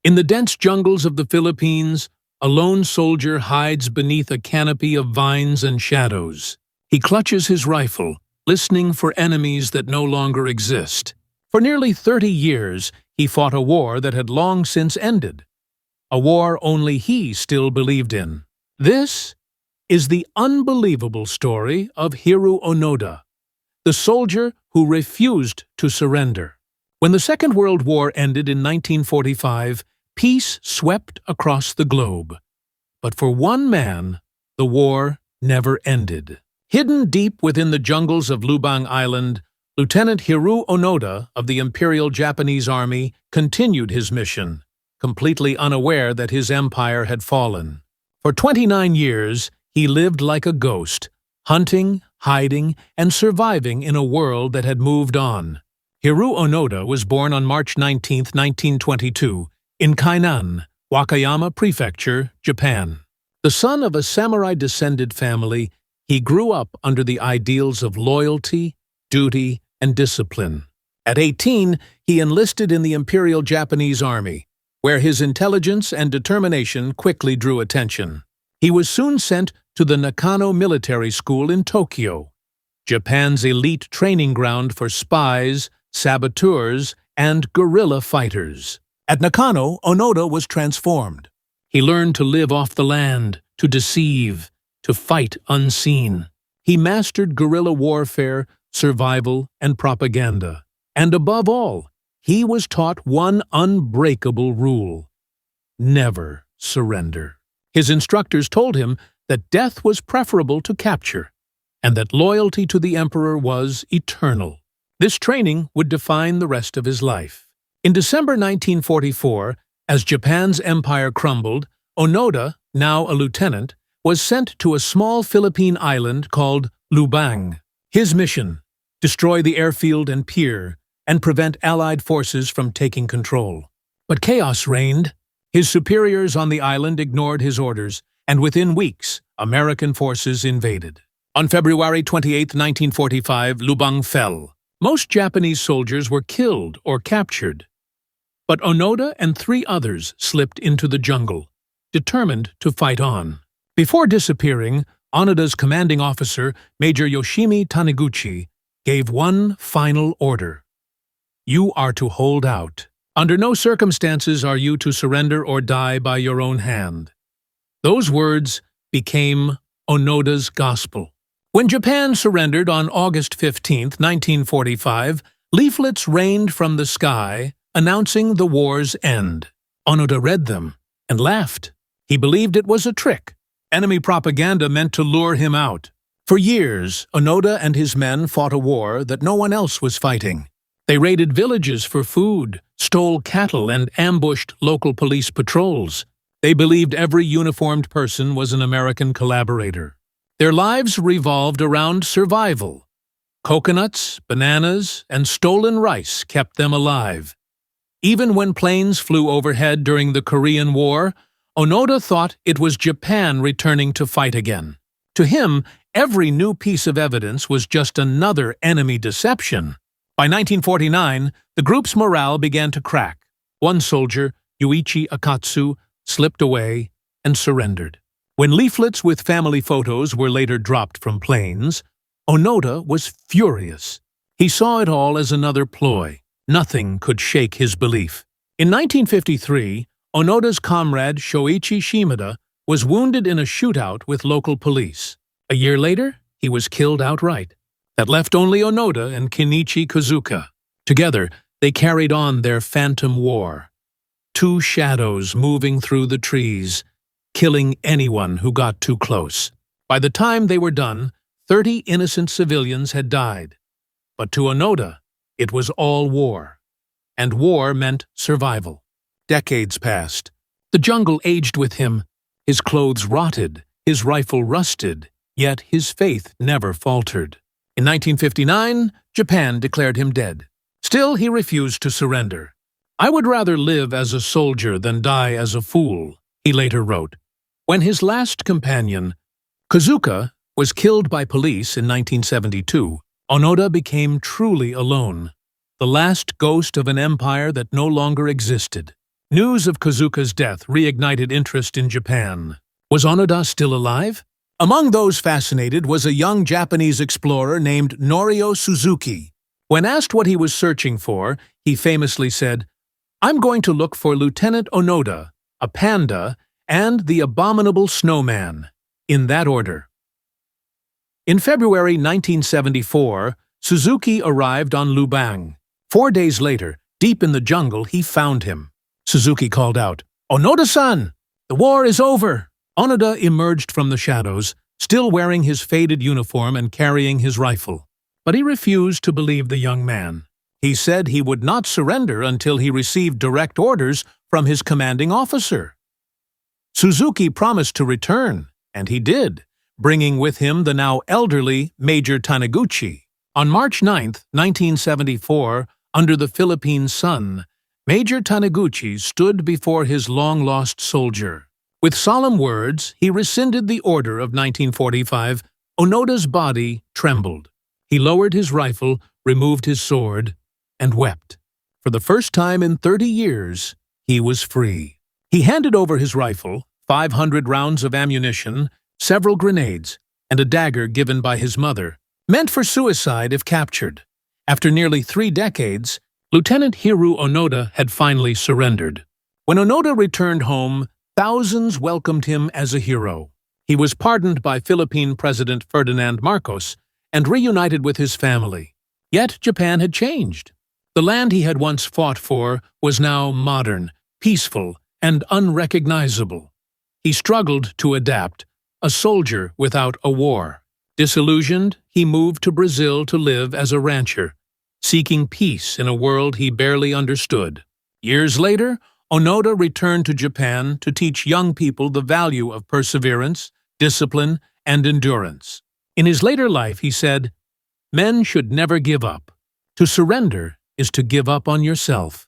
In the dense jungles of the Philippines, a lone soldier hides beneath a canopy of vines and shadows. He clutches his rifle, listening for enemies that no longer exist. For nearly 30 years, he fought a war that had long since ended. A war only he still believed in. This is the unbelievable story of Hiroo Onoda, the soldier who refused to surrender. When the Second World War ended in 1945, peace swept across the globe. But for one man, the war never ended. Hidden deep within the jungles of Lubang Island, Lieutenant Hiroo Onoda of the Imperial Japanese Army continued his mission, completely unaware that his empire had fallen. For 29 years, he lived like a ghost, hunting, hiding, and surviving in a world that had moved on. Hiroo Onoda was born on March 19, 1922, in Kainan, Wakayama Prefecture, Japan. The son of a samurai-descended family, he grew up under the ideals of loyalty, duty, and discipline. At 18, he enlisted in the Imperial Japanese Army, where his intelligence and determination quickly drew attention. He was soon sent to the Nakano Military School in Tokyo, Japan's elite training ground for spies, saboteurs, and guerrilla fighters. At Nakano, Onoda was transformed. He learned to live off the land, to deceive, to fight unseen. He mastered guerrilla warfare, survival, and propaganda. And above all, he was taught one unbreakable rule: never surrender. His instructors told him that death was preferable to capture, and that loyalty to the emperor was eternal. This training would define the rest of his life. In December 1944, as Japan's empire crumbled, Onoda, now a lieutenant, was sent to a small Philippine island called Lubang. His mission: destroy the airfield and pier, and prevent Allied forces from taking control. But chaos reigned. His superiors on the island ignored his orders, and within weeks, American forces invaded. On February 28, 1945, Lubang fell. Most Japanese soldiers were killed or captured. But Onoda and 3 others slipped into the jungle, determined to fight on. Before disappearing, Onoda's commanding officer, Major Yoshimi Taniguchi, gave one final order: you are to hold out. Under no circumstances are you to surrender or die by your own hand. Those words became Onoda's gospel. When Japan surrendered on August 15, 1945, leaflets rained from the sky announcing the war's end. Onoda read them and laughed. He believed it was a trick, enemy propaganda meant to lure him out. For years, Onoda and his men fought a war that no one else was fighting. They raided villages for food, stole cattle, and ambushed local police patrols. They believed every uniformed person was an American collaborator. Their lives revolved around survival. Coconuts, bananas, and stolen rice kept them alive. Even when planes flew overhead during the Korean War, Onoda thought it was Japan returning to fight again. To him, every new piece of evidence was just another enemy deception. By 1949, the group's morale began to crack. One soldier, Yuichi Akatsu, slipped away and surrendered. When leaflets with family photos were later dropped from planes, Onoda was furious. He saw it all as another ploy. Nothing could shake his belief. In 1953, Onoda's comrade Shoichi Shimada was wounded in a shootout with local police. A year later, he was killed outright. That left only Onoda and Kenichi Kozuka. Together, they carried on their phantom war. 2 shadows moving through the trees, killing anyone who got too close. By the time they were done, 30 innocent civilians had died. But to Onoda, it was all war. And war meant survival. Decades passed. The jungle aged with him. His clothes rotted, his rifle rusted, yet his faith never faltered. In 1959, Japan declared him dead. Still, he refused to surrender. "I would rather live as a soldier than die as a fool," he later wrote. When his last companion, Kozuka, was killed by police in 1972, Onoda became truly alone, the last ghost of an empire that no longer existed. News of Kozuka's death reignited interest in Japan. Was Onoda still alive? Among those fascinated was a young Japanese explorer named Norio Suzuki. When asked what he was searching for, he famously said, "I'm going to look for Lieutenant Onoda, a panda, and the abominable snowman," in that order. In February 1974, Suzuki arrived on Lubang. 4 days later, deep in the jungle, he found him. Suzuki called out, "Onoda-san! The war is over!" Onoda emerged from the shadows, still wearing his faded uniform and carrying his rifle. But he refused to believe the young man. He said he would not surrender until he received direct orders from his commanding officer. Suzuki promised to return, and he did, bringing with him the now elderly Major Taniguchi. On March 9, 1974, under the Philippine sun, Major Taniguchi stood before his long-lost soldier. With solemn words, he rescinded the order of 1945. Onoda's body trembled. He lowered his rifle, removed his sword, and wept. For the first time in 30 years, he was free. He handed over his rifle, 500 rounds of ammunition, several grenades, and a dagger given by his mother, meant for suicide if captured. After nearly 3 decades, Lieutenant Hiroo Onoda had finally surrendered. When Onoda returned home, thousands welcomed him as a hero. He was pardoned by Philippine President Ferdinand Marcos and reunited with his family. Yet Japan had changed. The land he had once fought for was now modern, peaceful, and unrecognizable. He struggled to adapt, a soldier without a war. Disillusioned, he moved to Brazil to live as a rancher, seeking peace in a world he barely understood. Years later, Onoda returned to Japan to teach young people the value of perseverance, discipline, and endurance. In his later life, he said, "Men should never give up. To surrender is to give up on yourself."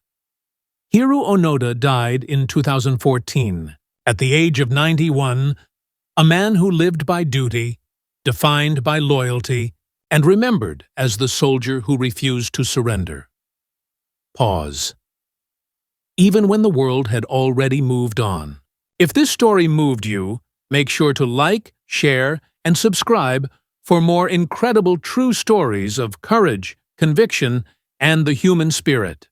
Hiroo Onoda died in 2014, at the age of 91, a man who lived by duty, defined by loyalty, and remembered as the soldier who refused to surrender. Pause. Even when the world had already moved on. If this story moved you, make sure to like, share, and subscribe for more incredible true stories of courage, conviction, and the human spirit.